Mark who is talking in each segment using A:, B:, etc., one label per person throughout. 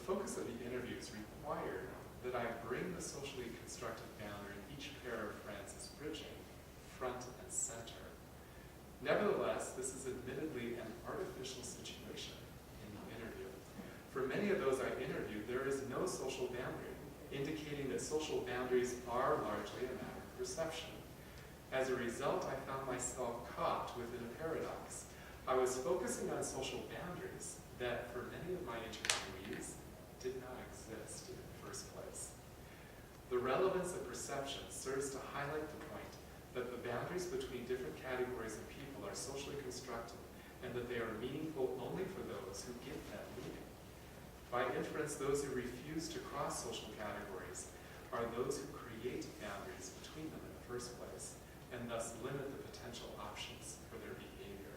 A: focus of the interviews required that I bring the socially constructed boundary each pair of friends is bridging front and center. Nevertheless, this is admittedly an artificial situation in the interview. For many of those I interviewed, there is no social boundary, indicating that social boundaries are largely a matter of perception. As a result, I found myself caught within a paradox. I was focusing on social boundaries that, for many of my interviewees, did not exist in the first place. The relevance of perception serves to highlight the point that the boundaries between different categories of people are socially constructed and that they are meaningful only for those who give that meaning. By inference, those who refuse to cross social categories are those who create boundaries between them in the first place and thus limit the potential options for their behavior.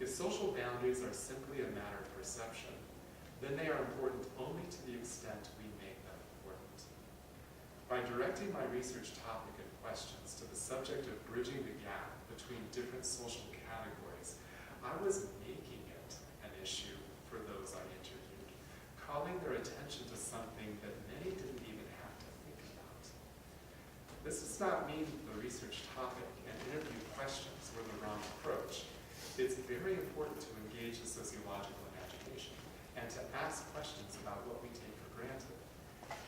A: If social boundaries are simply a matter of perception, then they are important only to the extent we make them important. By directing my research topic and questions to the subject of bridging the gap between different social categories, I was making it an issue for those I interviewed, calling their attention to something that many didn't even have to think about. This does not mean the research topic and interview questions were the wrong approach. It's very important to engage the sociological imagination and to ask questions about what we take for granted.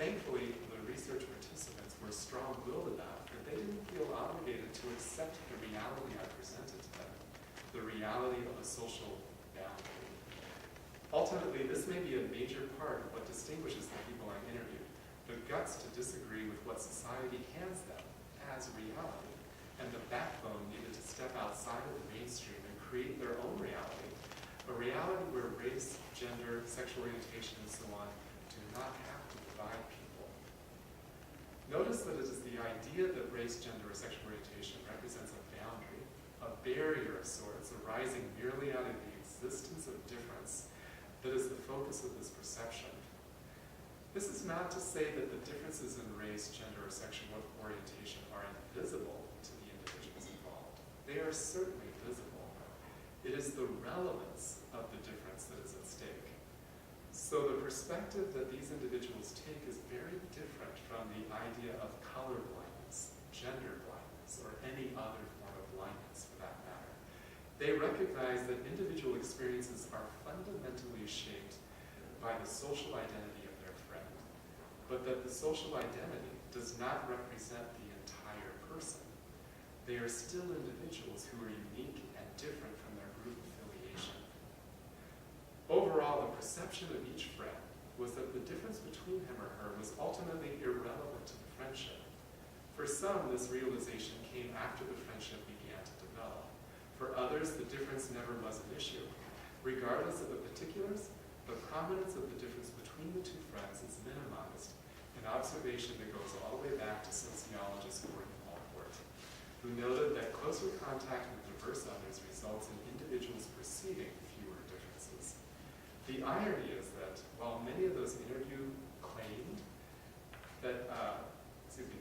A: Thankfully, the research participants were strong-willed enough that they didn't feel obligated to accept the reality I presented to them, the reality of a social boundary. Ultimately, this may be a major part of what distinguishes the people I interviewed, the guts to disagree with what society hands them as reality, and the backbone needed to step outside of the mainstream and create their own reality, a reality where race, gender, sexual orientation, and so on do not have to divide people. Notice that it is the idea that race, gender, or sexual orientation represents a boundary, a barrier of sorts arising merely out of the existence of difference, that is the focus of this perception. This is not to say that the differences in race, gender, or sexual orientation are invisible to the individuals involved. They are certainly visible. It is the relevance of the difference that is at stake. So the perspective that these individuals take is very different from the idea of color blindness, gender blindness, or any other form of blindness for that matter. They recognize that individual experiences are fundamentally shaped by the social identity of their friend, but that the social identity does not represent the entire person. They are still individuals who are unique and different from their group affiliation. Overall, the perception of each friend was that the difference between him or her was ultimately irrelevant to the friendship. For some, this realization came after the friendship began to develop. For others, the difference never was an issue. Regardless of the particulars, the prominence of the difference between the two friends is minimized, an observation that goes all the way back to sociologist who noted that closer contact with diverse others results in individuals perceiving fewer differences. The irony is that while many of those interviewed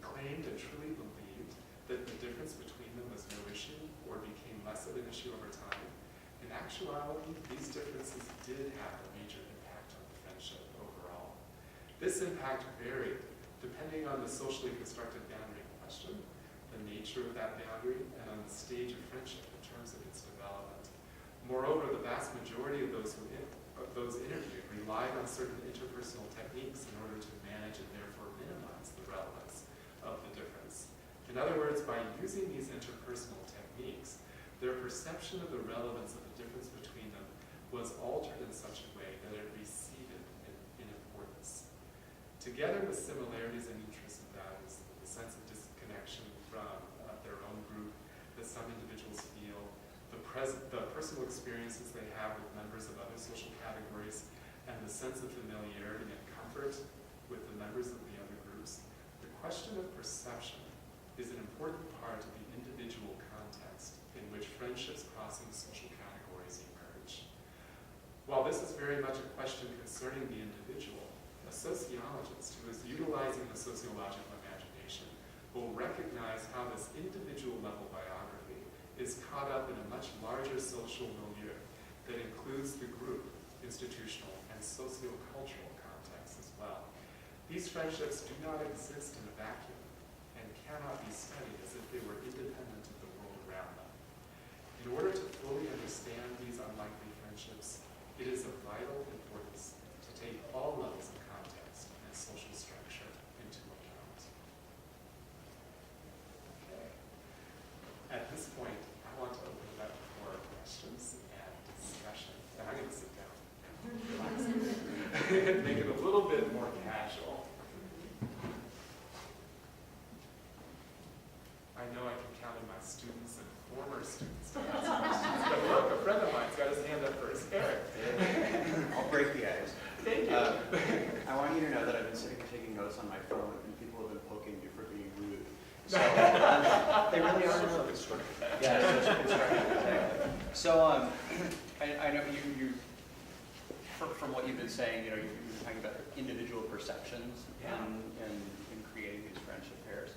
A: claimed and truly believed that the difference between them was no issue or became less of an issue over time, in actuality, these differences did have a major impact on the friendship overall. This impact varied depending on the socially constructed boundary in question, the nature of that boundary, and on the stage of friendship in terms of its development. Moreover, the vast majority of those interviewed relied on certain interpersonal techniques in order to manage and therefore minimize the relevance of the difference. In other words, by using these interpersonal techniques, their perception of the relevance of the difference between them was altered in such a way that it receded in importance. Together with similarities in interests and values, the sense of disconnection from their own group that some individuals feel, the personal experiences they have with members of other social categories, and the sense of familiarity and comfort with the members of the other groups, the question of perception is an important part of the individual context in which friendships crossing social categories emerge. While this is very much a question concerning the individual, a sociologist who is utilizing the sociological imagination will recognize how this individual level biography is caught up in a much larger social milieu that includes the group, institutional, and sociocultural context. These friendships do not exist in a vacuum and cannot be studied as if they were independent of the world around them. In order to fully understand these unlikely friendships, it is of vital importance to take all levels of context and social structure into account. Okay. At this point, I want to open it up for questions and discussion. And I'm going to sit down. Make it a little bit more casual. I know I can count on my students and former students to ask questions. But look, a friend of mine's got his hand up first. Eric.
B: I'll break the ice.
A: Thank you.
B: I want you to know that I've been sitting here taking notes on my phone, and people have been poking me for being rude. So they really are.
C: Social constructive.
B: Yeah, social constructive, exactly. So I know you from what you've been saying, you've been talking about individual perceptions in creating these friendship pairs.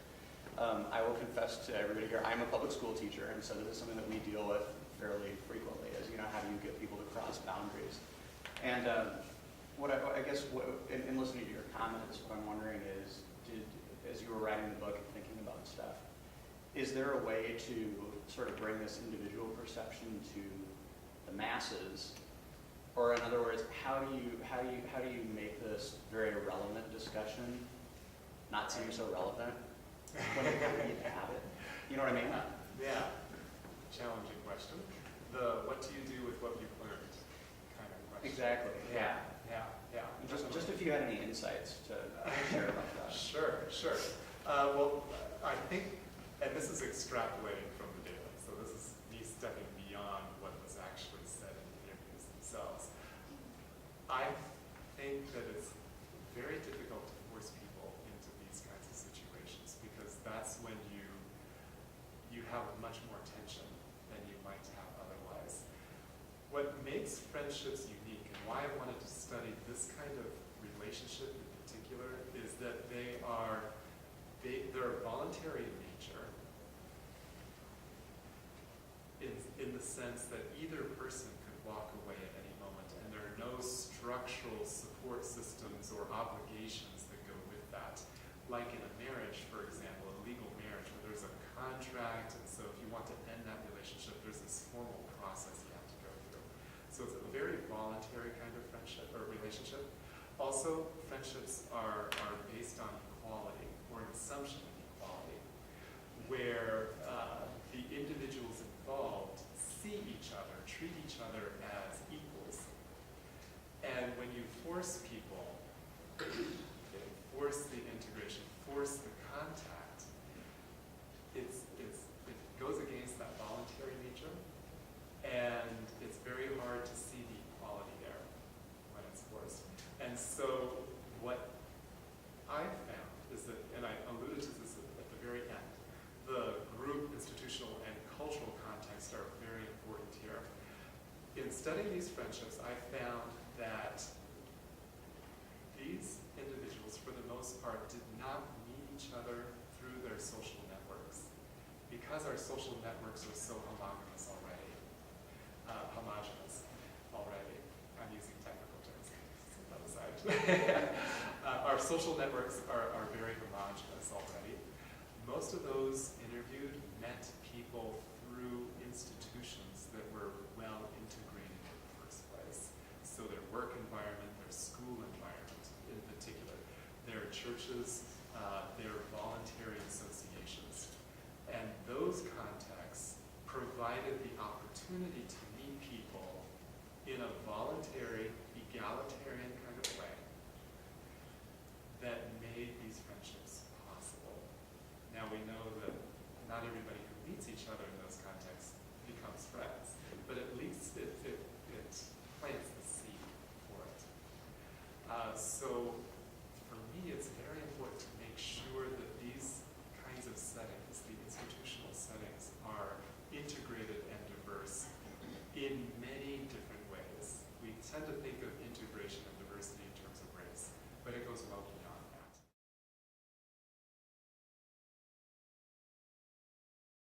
B: I will confess to everybody here, I'm a public school teacher, and so this is something that we deal with fairly frequently, is how do you get people to cross boundaries? And in listening to your comments, what I'm wondering is, as you were writing the book and thinking about stuff, is there a way to sort of bring this individual perception to the masses? Or in other words, how do you make this very relevant discussion not seem so relevant when you have it? You know what I mean?
A: Yeah. Challenging question. What do you do with what you've learned kind of question.
B: Exactly. Yeah. Just if you had any insights to share about that.
A: Sure. Well, I think, and this is extrapolating from the data, so this is me stepping beyond what was actually said in the interviews themselves. I think that it's very difficult to force people into these kinds of situations, because that's when you have much more tension than you might have otherwise. What makes friendships unique, and why I wanted to study this kind of relationship in particular, is that they're voluntary in nature, in the sense that either person could walk away at any moment, and there are no structural support systems or obligations that go with that. Like in a marriage, for example, a legal marriage, where there's a contract, and so if you want to end that relationship, there's this formal process you have to go through. So it's a very voluntary kind of friendship or relationship. Also, friendships are based on equality, or an assumption of equality, where the individuals involved see each other, treat each other as equals. And when you force people, force the integration, force the contact, it goes against that voluntary nature, and it's very hard to see the equality there when it's forced. And so what I found is that, and I alluded to this at the very end, the group, institutional, and cultural context are very important here. In studying these friendships, I found that these individuals, for the most part, did not meet each other through their social networks, because our social networks are so homogeneous already. I'm using technical terms. Set that aside. Our social networks are very homogeneous already. Most of those interviewed met people through institutions that were well integrated in the first place. So their work environment, their school environment in particular, their churches,